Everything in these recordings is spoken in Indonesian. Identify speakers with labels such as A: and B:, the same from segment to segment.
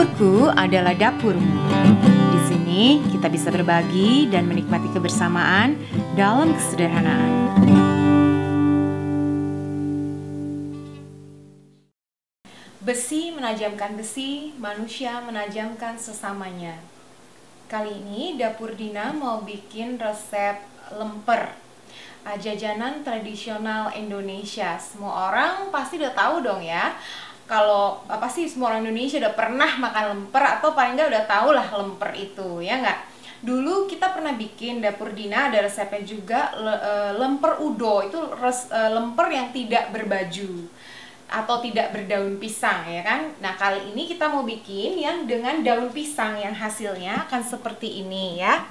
A: Dapurku adalah dapurmu. Di sini kita bisa berbagi dan menikmati kebersamaan dalam kesederhanaan. Besi menajamkan besi, manusia menajamkan sesamanya. Kali ini Dapur Dina mau bikin resep lemper, jajanan tradisional Indonesia. Semua orang pasti udah tahu dong ya. Kalau pasti semua orang Indonesia udah pernah makan lemper atau paling nggak udah tahu lah lemper itu, ya nggak? Dulu kita pernah bikin Dapur Dina, ada resepnya juga, lemper udo. Itu lemper yang tidak berbaju atau tidak berdaun pisang, ya kan? Nah, kali ini kita mau bikin yang dengan daun pisang, yang hasilnya akan seperti ini ya.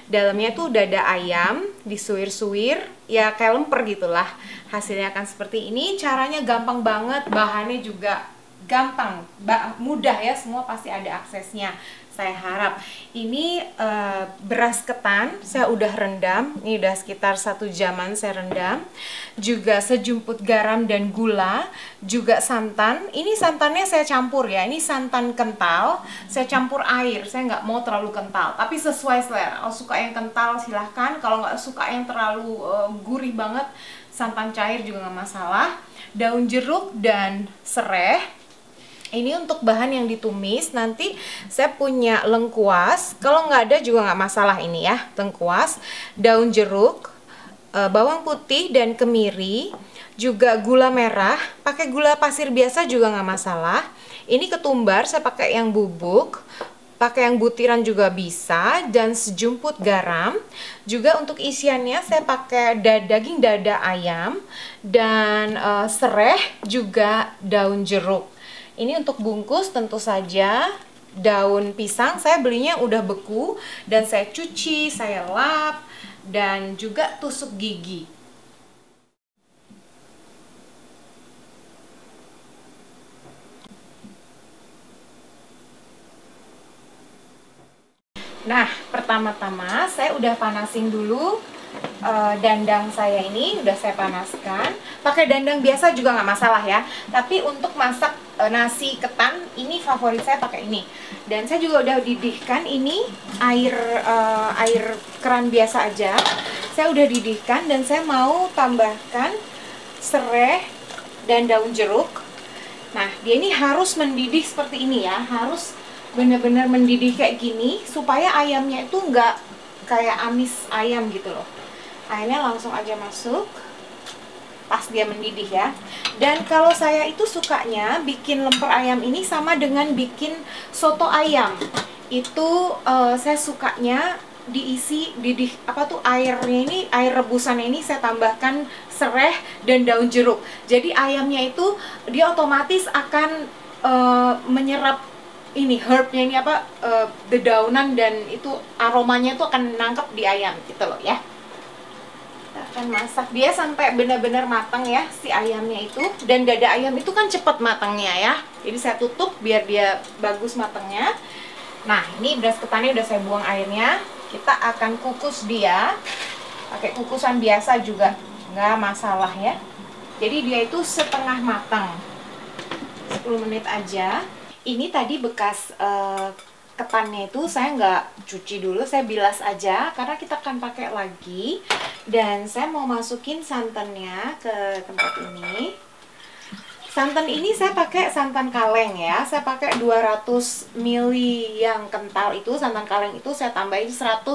A: Dalamnya tuh dada ayam disuir-suir, ya kayak lemper gitulah. Hasilnya akan seperti ini. Caranya gampang banget, bahannya juga gampang, mudah ya, semua pasti ada aksesnya. Saya harap ini beras ketan saya udah rendam, ini udah sekitar 1 jaman saya rendam. Juga sejumput garam dan gula, juga santan. Ini santannya saya campur ya, ini santan kental, saya campur air, saya nggak mau terlalu kental, tapi sesuai selera. Kalau suka yang kental silahkan, kalau nggak suka yang terlalu gurih banget, santan cair juga nggak masalah. Daun jeruk dan serai. Ini untuk bahan yang ditumis. Nanti saya punya lengkuas, kalau nggak ada juga nggak masalah ini ya. Lengkuas, daun jeruk, bawang putih dan kemiri, juga gula merah. Pakai gula pasir biasa juga nggak masalah. Ini ketumbar, saya pakai yang bubuk, pakai yang butiran juga bisa, dan sejumput garam. Juga untuk isiannya saya pakai daging dada ayam dan serai, juga daun jeruk. Ini untuk bungkus tentu saja daun pisang saya belinya udah beku dan saya cuci, saya lap, dan juga tusuk gigi. Nah, pertama-tama saya udah panasin dulu dandang saya, ini udah saya panaskan. Pakai dandang biasa juga nggak masalah ya, tapi untuk masak nasi ketan ini favorit saya pakai ini. Dan saya juga udah didihkan ini air keran biasa aja. Saya udah didihkan dan saya mau tambahkan serai dan daun jeruk. Nah, dia ini harus mendidih seperti ini ya, harus benar-benar mendidih kayak gini supaya ayamnya itu nggak kayak amis ayam gitu loh. Airnya langsung aja masuk pas dia mendidih ya. Dan kalau saya itu sukanya bikin lemper ayam ini sama dengan bikin soto ayam. Itu saya sukanya diisi didih airnya ini, air rebusannya ini saya tambahkan serai dan daun jeruk. Jadi ayamnya itu dia otomatis akan menyerap ini herbnya ini dedaunan, dan itu aromanya itu akan nangkep di ayam gitu loh ya. Kita akan masak dia sampai benar-benar matang ya si ayamnya itu, dan dada ayam itu kan cepat matangnya ya. Jadi saya tutup biar dia bagus matangnya. Nah, ini beras ketannya udah saya buang airnya. Kita akan kukus dia pakai kukusan biasa juga nggak masalah ya. Jadi dia itu setengah matang, 10 menit aja. Ini tadi bekas ketannya itu saya nggak cuci dulu, saya bilas aja karena kita akan pakai lagi. Dan saya mau masukin santannya ke tempat ini. Santan ini saya pakai santan kaleng ya, saya pakai 200 ml yang kental itu. Santan kaleng itu saya tambahin 100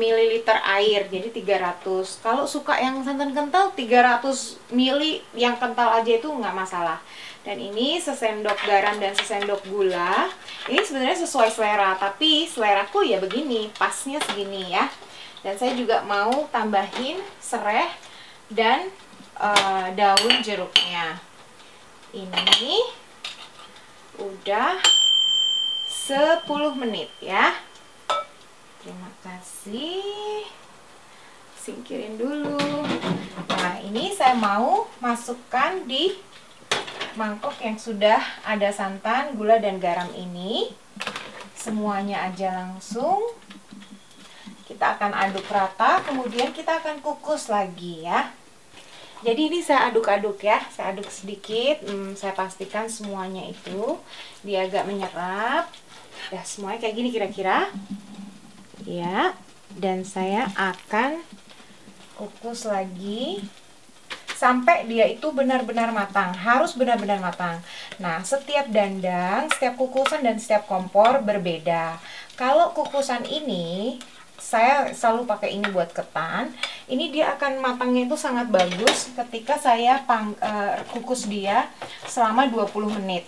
A: ml air, jadi 300. Kalau suka yang santan kental 300 ml yang kental aja itu nggak masalah. Dan ini sesendok garam dan sesendok gula. Ini sebenarnya sesuai selera, tapi seleraku ya begini, pasnya segini ya. Dan saya juga mau tambahin serai dan daun jeruknya. Ini udah 10 menit ya. Terima kasih. Singkirin dulu. Nah, ini saya mau masukkan di mangkok yang sudah ada santan, gula, dan garam ini. Semuanya aja langsung. Kita akan aduk rata, kemudian kita akan kukus lagi ya. Jadi ini saya aduk-aduk ya, saya aduk sedikit, saya pastikan semuanya itu dia agak menyerap. Ya semuanya kayak gini kira-kira. Ya, dan saya akan kukus lagi sampai dia itu benar-benar matang, harus benar-benar matang. Nah, setiap dandang, setiap kukusan dan setiap kompor berbeda. Kalau kukusan ini saya selalu pakai ini buat ketan. Ini dia akan matangnya itu sangat bagus ketika saya kukus dia selama 20 menit.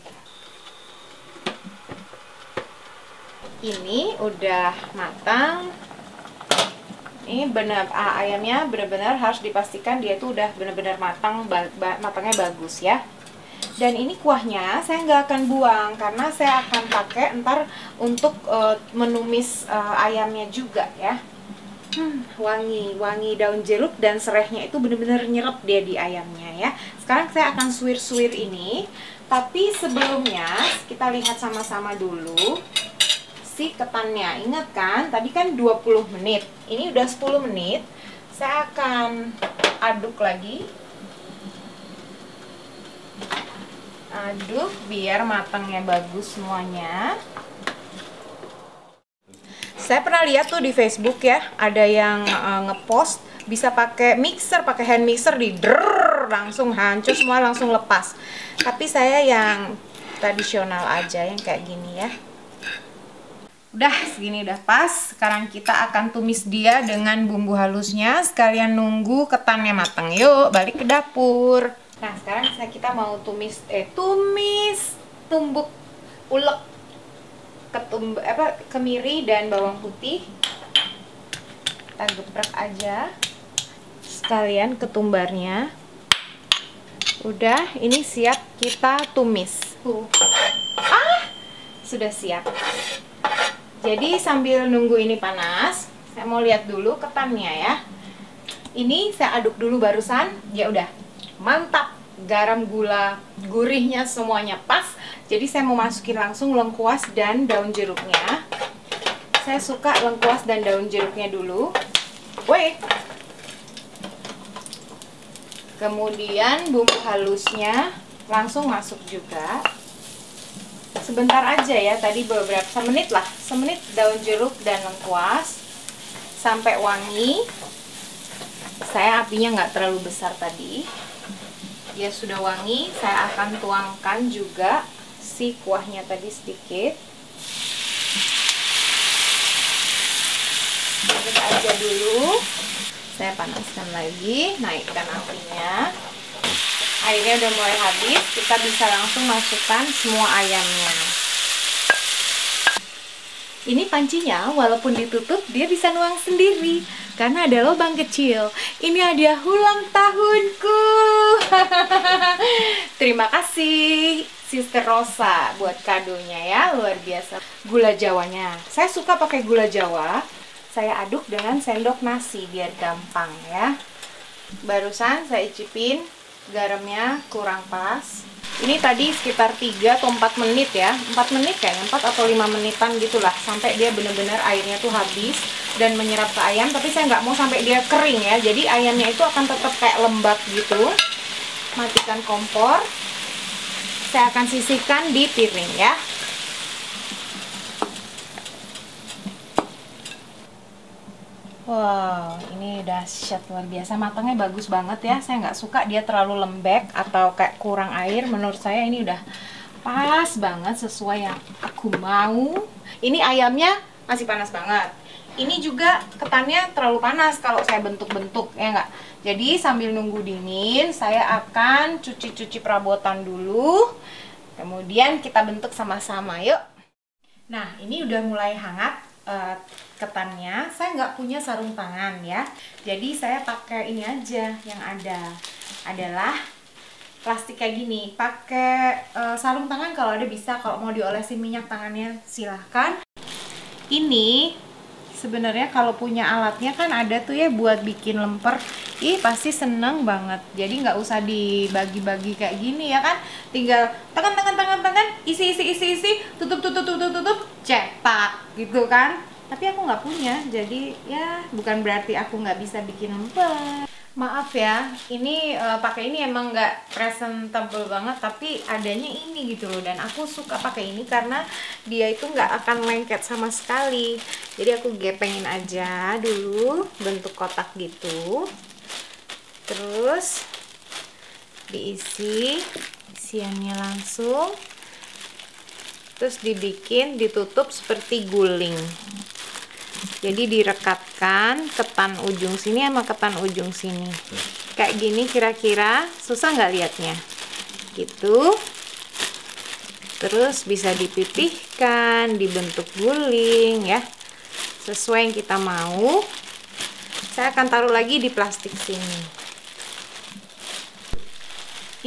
A: Ini udah matang. Ini benar, ayamnya benar-benar harus dipastikan dia itu udah benar-benar matang, matangnya bagus ya. Dan ini kuahnya saya nggak akan buang karena saya akan pakai ntar untuk menumis ayamnya juga ya. Wangi daun jeruk dan serehnya itu benar-benar nyerap dia di ayamnya ya. Sekarang saya akan suwir-suwir ini, tapi sebelumnya kita lihat sama-sama dulu si ketannya. Ingat kan tadi kan 20 menit, ini udah 10 menit. Saya akan aduk lagi, aduk biar matangnya bagus semuanya. Saya pernah lihat tuh di Facebook ya, ada yang ngepost bisa pakai mixer, pakai hand mixer, langsung hancur semua, langsung lepas. Tapi saya yang tradisional aja, yang kayak gini ya. Udah segini udah pas. Sekarang kita akan tumis dia dengan bumbu halusnya sekalian nunggu ketannya matang. Yuk balik ke dapur. Nah sekarang kita mau tumis tumbuk ulek kemiri dan bawang putih. Kita geprek aja sekalian ketumbarnya. Udah, ini siap kita tumis. Sudah siap. Jadi sambil nunggu ini panas, saya mau lihat dulu ketannya ya. Ini saya aduk dulu barusan. Ya udah, mantap. Garam, gula, gurihnya semuanya pas. Jadi saya mau masukin langsung lengkuas dan daun jeruknya. Saya suka lengkuas dan daun jeruknya dulu. Kemudian bumbu halusnya langsung masuk juga. Sebentar aja ya, tadi beberapa semenit lah, semenit daun jeruk dan lengkuas sampai wangi. Saya apinya nggak terlalu besar tadi. Ya sudah wangi, saya akan tuangkan juga si kuahnya tadi sedikit. Aduk aja dulu. Saya panaskan lagi, naikkan apinya. Airnya udah mulai habis, kita bisa langsung masukkan semua ayamnya. Ini pancinya walaupun ditutup dia bisa nuang sendiri karena ada lubang kecil. Ini hadiah ulang tahunku. Terima kasih Sister Rosa buat kadonya ya, luar biasa. Gula jawanya, saya suka pakai gula jawa. Saya aduk dengan sendok nasi biar gampang ya. Barusan saya icipin, garamnya kurang pas. Ini tadi sekitar 3 atau 4 menit ya, 4 menit kayaknya, 4 atau 5 menitan gitulah, sampai dia benar-benar airnya tuh habis dan menyerap ke ayam. Tapi saya nggak mau sampai dia kering ya, jadi ayamnya itu akan tetap kayak lembab gitu. Matikan kompor, saya akan sisihkan di piring ya. Wow, ini dahsyat, luar biasa, matangnya bagus banget ya. Saya nggak suka dia terlalu lembek atau kayak kurang air. Menurut saya ini udah pas banget, sesuai yang aku mau. Ini ayamnya masih panas banget. Ini juga ketannya terlalu panas kalau saya bentuk-bentuk, ya nggak? Jadi sambil nunggu dingin, saya akan cuci-cuci perabotan dulu. Kemudian kita bentuk sama-sama, yuk. Nah, ini udah mulai hangat ketannya. Saya nggak punya sarung tangan ya, jadi saya pakai ini aja yang ada, adalah plastik kayak gini. Pakai sarung tangan kalau ada bisa, kalau mau diolesin minyak tangannya silahkan. Ini sebenarnya kalau punya alatnya kan ada tuh ya buat bikin lemper. Pasti seneng banget. Jadi nggak usah dibagi-bagi kayak gini ya kan, tinggal tekan, isi, tutup, cetak gitu kan. Tapi aku nggak punya, jadi ya bukan berarti aku nggak bisa bikin lemper. Maaf ya, ini pakai ini emang nggak presentable banget, tapi adanya ini gitu loh. Dan aku suka pakai ini karena dia itu nggak akan lengket sama sekali. Jadi aku gepengin aja dulu bentuk kotak gitu. Terus diisi isiannya langsung. Terus dibikin, ditutup seperti guling. Jadi direkatkan ketan ujung sini sama ketan ujung sini. Kayak gini kira-kira, susah nggak liatnya? Gitu. Terus bisa dipipihkan, dibentuk guling ya. Sesuai yang kita mau. Saya akan taruh lagi di plastik sini.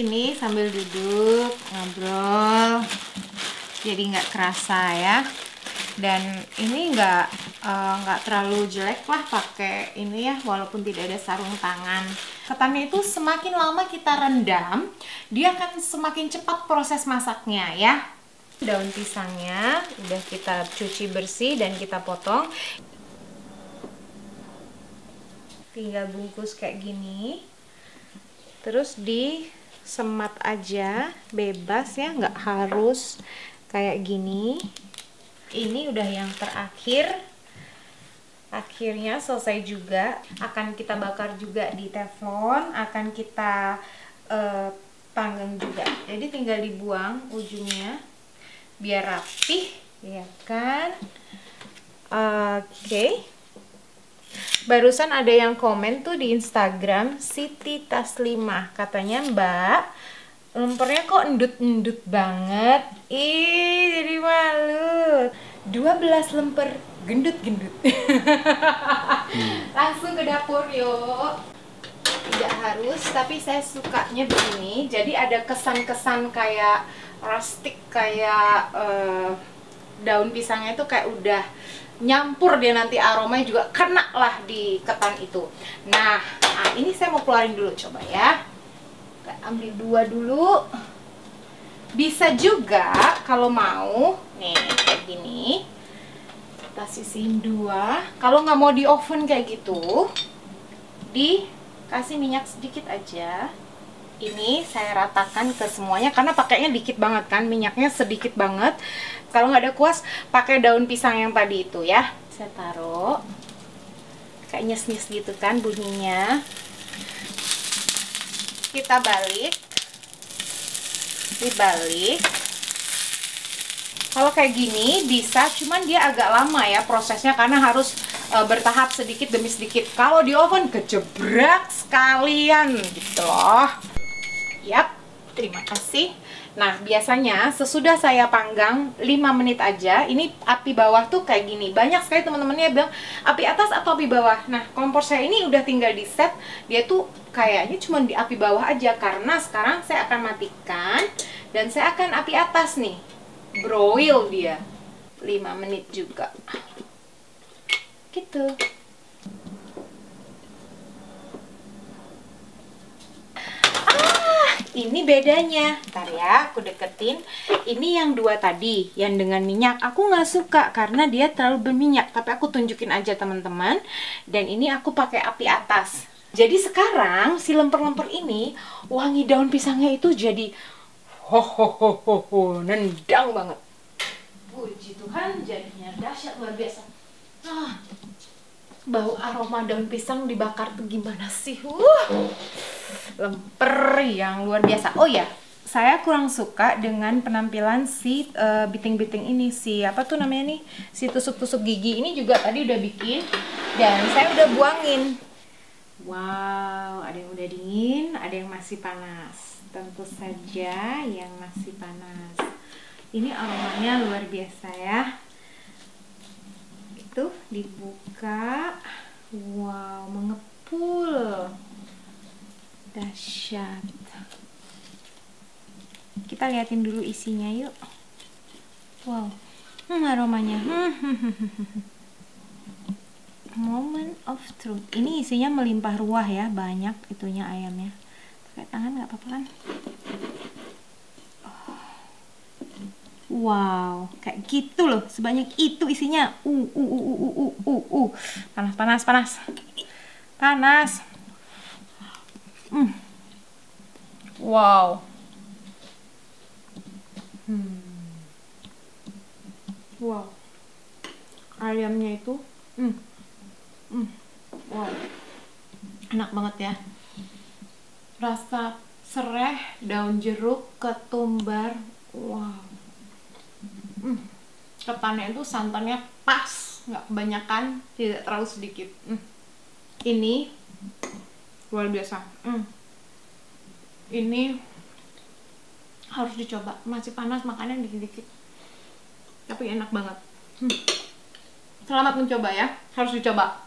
A: Ini sambil duduk, ngobrol. Jadi nggak kerasa ya. Dan ini nggak terlalu jelek lah pakai ini ya, walaupun tidak ada sarung tangan. Ketannya itu semakin lama kita rendam, dia akan semakin cepat proses masaknya ya. Daun pisangnya udah kita cuci bersih dan kita potong. Tinggal bungkus kayak gini. Terus disemat aja, bebas ya, nggak harus kayak gini. Ini udah yang terakhir. Akhirnya selesai juga. Akan kita bakar juga di teflon, akan kita panggang juga. Jadi tinggal dibuang ujungnya biar rapih, ya kan? Oke. Barusan ada yang komen tuh di Instagram, Siti Taslimah, katanya, Mbak, lempernya kok endut-endut banget. Ih, jadi malu. 12 lemper gendut-gendut. Langsung ke dapur yuk. Tidak harus, tapi saya sukanya begini. Jadi ada kesan-kesan kayak rustic, kayak daun pisangnya itu kayak udah nyampur, dia nanti aromanya juga kena lah di ketan itu. Nah, ini saya mau keluarin dulu, coba ya. Kita ambil 2 dulu. Bisa juga kalau mau, nih kayak gini, kita sisihin 2. Kalau nggak mau di oven kayak gitu, dikasih minyak sedikit aja. Ini saya ratakan ke semuanya karena pakainya dikit banget kan, minyaknya sedikit banget. Kalau nggak ada kuas, pakai daun pisang yang tadi itu ya. Saya taruh, kayak nyes-nyes gitu kan bunyinya. Kita balik. Dibalik. Kalau kayak gini bisa, cuman dia agak lama ya prosesnya karena harus bertahap sedikit demi sedikit. Kalau di oven kejebrak sekalian gitu loh. Yap, terima kasih. Nah, biasanya sesudah saya panggang 5 menit aja, ini api bawah tuh kayak gini. Banyak sekali teman-temannya bilang api atas atau api bawah. Nah, kompor saya ini udah tinggal di set, dia tuh kayaknya cuma di api bawah aja karena sekarang saya akan matikan dan saya akan api atas nih. Broil dia 5 menit juga. Gitu. Ini bedanya. Ntar ya, aku deketin. Ini yang 2 tadi, yang dengan minyak. Aku nggak suka karena dia terlalu berminyak. Tapi aku tunjukin aja teman-teman. Dan ini aku pakai api atas. Jadi sekarang si lemper-lemper ini wangi daun pisangnya itu jadi nendang banget. Puji Tuhan, jadinya dahsyat luar biasa. Bau aroma daun pisang dibakar tuh gimana sih? Lemper yang luar biasa. Oh ya, saya kurang suka dengan penampilan si biting-biting ini, si apa tuh namanya nih, si tusuk-tusuk gigi ini juga tadi udah bikin dan saya udah buangin. Wow, ada yang udah dingin, ada yang masih panas. Tentu saja yang masih panas. Ini aromanya luar biasa ya. Itu dibuka. Wow, mengepul. Dahsyat. Kita liatin dulu isinya yuk. Wow, aromanya. Moment of truth. Ini isinya melimpah ruah ya, banyak itunya ayamnya. Pakai tangan nggak apa-apa kan? Wow, kayak gitu loh, sebanyak itu isinya. Panas, panas, panas, panas. Wow. Wow. Ayamnya itu, wow, enak banget ya. Rasa sereh, daun jeruk, ketumbar, wow. Ketannya itu santannya pas, nggak kebanyakan, tidak terlalu sedikit. Ini luar biasa. Ini harus dicoba. Masih panas makannya dikit-dikit, tapi enak banget. Selamat mencoba ya, harus dicoba.